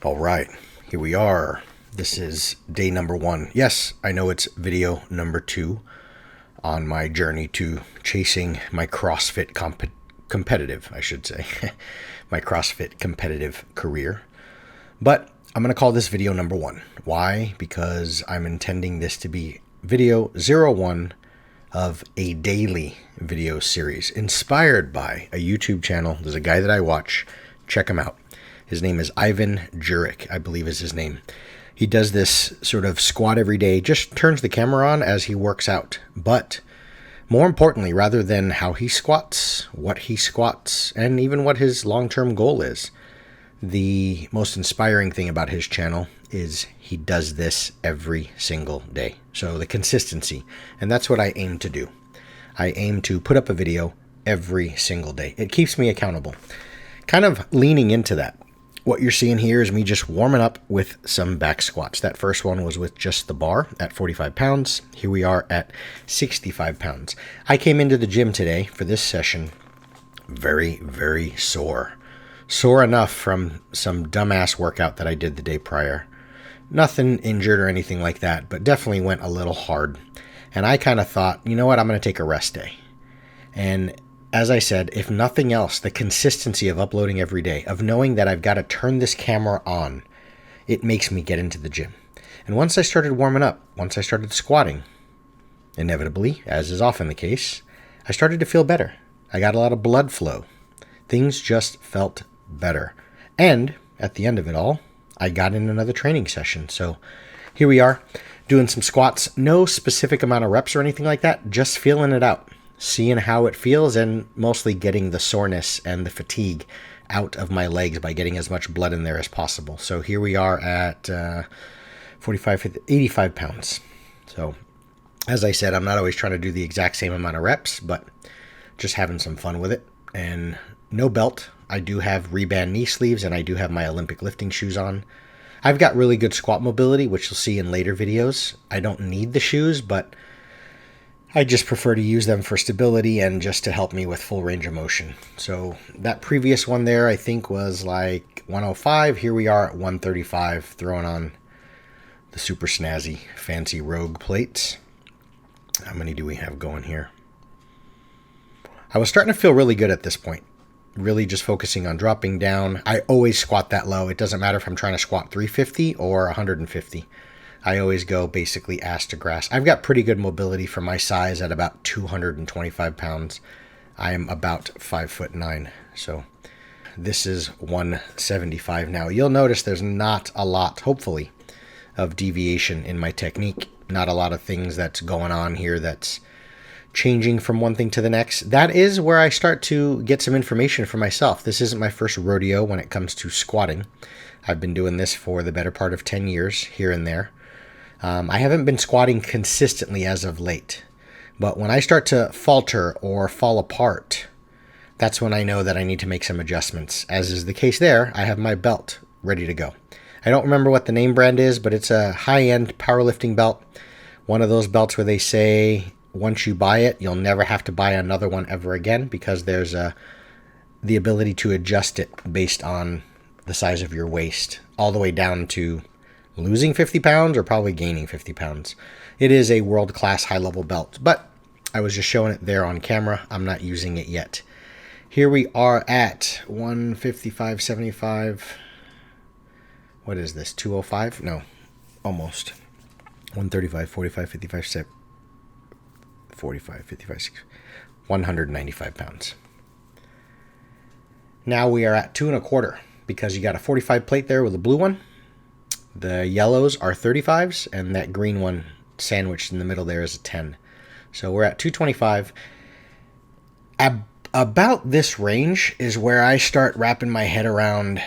All right, here we are. This is day number 1. Yes, I know it's video number 2 on my journey to chasing my CrossFit competitive, I should say, my CrossFit competitive career. But I'm going to call this video number 1. Why? Because I'm intending this to be video 01 of a daily video series inspired by a YouTube channel. There's a guy that I watch. Check him out. His name is Ivan Jurek, I believe is his name. He does this sort of squat every day, just turns the camera on as he works out. But more importantly, rather than how he squats, what he squats, and even what his long-term goal is, the most inspiring thing about his channel is he does this every single day. So the consistency, and that's what I aim to do. I aim to put up a video every single day. It keeps me accountable. Kind of leaning into that. What you're seeing here is me just warming up with some back squats. That first one was with just the bar at 45 pounds. Here we are at 65 pounds. I came into the gym today for this session very, very sore. Sore enough from some dumbass workout that I did the day prior. Nothing injured or anything like that, but definitely went a little hard. And I kind of thought, you know what, I'm going to take a rest day. And as I said, if nothing else, the consistency of uploading every day, of knowing that I've got to turn this camera on, it makes me get into the gym. And once I started warming up, once I started squatting, inevitably, as is often the case, I started to feel better. I got a lot of blood flow. Things just felt better. And at the end of it all, I got in another training session. So here we are doing some squats. No specific amount of reps or anything like that, just feeling it out. Seeing how it feels and mostly getting the soreness and the fatigue out of my legs by getting as much blood in there as possible. So here we are at 85 pounds. So as I said, I'm not always trying to do the exact same amount of reps, but just having some fun with it. And no belt. I do have Reband knee sleeves and I do have my Olympic lifting shoes on. I've got really good squat mobility, which you'll see in later videos. I don't need the shoes, but I just prefer to use them for stability and just to help me with full range of motion. So that previous one there, I think was like 105. Here we are at 135, throwing on the super snazzy, fancy Rogue plates. How many do we have going here? I was starting to feel really good at this point. Really just focusing on dropping down. I always squat that low. It doesn't matter if I'm trying to squat 350 or 150. I always go basically ass to grass. I've got pretty good mobility for my size at about 225 pounds. I am about 5'9", so this is 175 now. You'll notice there's not a lot, hopefully, of deviation in my technique. Not a lot of things that's going on here that's changing from one thing to the next. That is where I start to get some information for myself. This isn't my first rodeo when it comes to squatting. I've been doing this for the better part of 10 years, here and there. I haven't been squatting consistently as of late, but when I start to falter or fall apart, that's when I know that I need to make some adjustments. As is the case there, I have my belt ready to go. I don't remember what the name brand is, but it's a high-end powerlifting belt. One of those belts where they say once you buy it, you'll never have to buy another one ever again because there's the ability to adjust it based on the size of your waist, all the way down to losing 50 pounds or probably gaining 50 pounds. It is a world-class high-level belt, but I was just showing it there on camera. I'm not using it yet. Here we are at 155.75. What is this, 205? No, almost. 135, 45, 55, 45, 55, 60, 195 pounds. Now we are at 2.25 because you got a 45 plate there with a blue one. The yellows are 35s, and that green one sandwiched in the middle there is a 10. So we're at 225. About this range is where I start wrapping my head around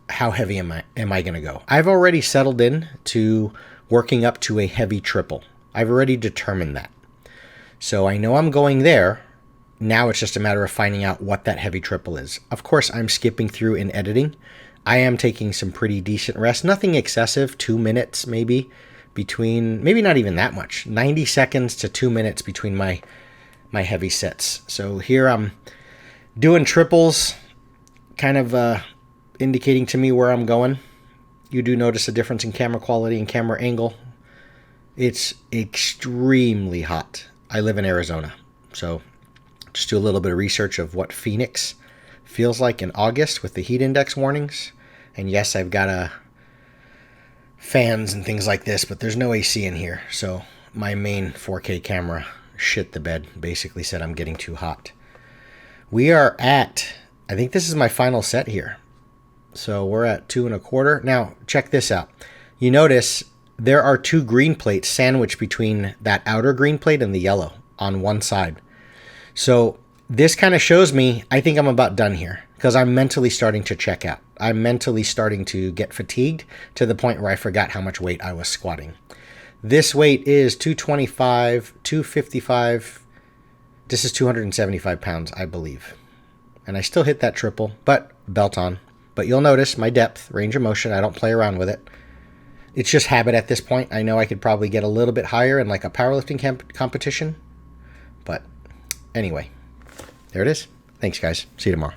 how heavy am I going to go. I've already settled in to working up to a heavy triple. I've already determined that. So I know I'm going there. Now it's just a matter of finding out what that heavy triple is. Of course, I'm skipping through in editing. I am taking some pretty decent rest. Nothing excessive, 2 minutes maybe between, maybe not even that much. 90 seconds to 2 minutes between my heavy sets. So here I'm doing triples, kind of indicating to me where I'm going. you do notice a difference in camera quality and camera angle. It's extremely hot. I live in Arizona, so just do a little bit of research of what Phoenix feels like in August with the heat index warnings. And yes, I've got fans and things like this, but there's no AC in here. So my main 4K camera shit the bed, basically said I'm getting too hot. We are at, I think this is my final set here. So we're at 2 1/4. Now check this out. You notice there are 2 green plates sandwiched between that outer green plate and the yellow on one side. So this kind of shows me, I think I'm about done here, because I'm mentally starting to check out. I'm mentally starting to get fatigued to the point where I forgot how much weight I was squatting. This weight is 225, 255. This is 275 pounds, I believe. And I still hit that triple, but belt on. But you'll notice my depth, range of motion, I don't play around with it. It's just habit at this point. I know I could probably get a little bit higher in like a powerlifting competition. But anyway, there it is. Thanks, guys. See you tomorrow.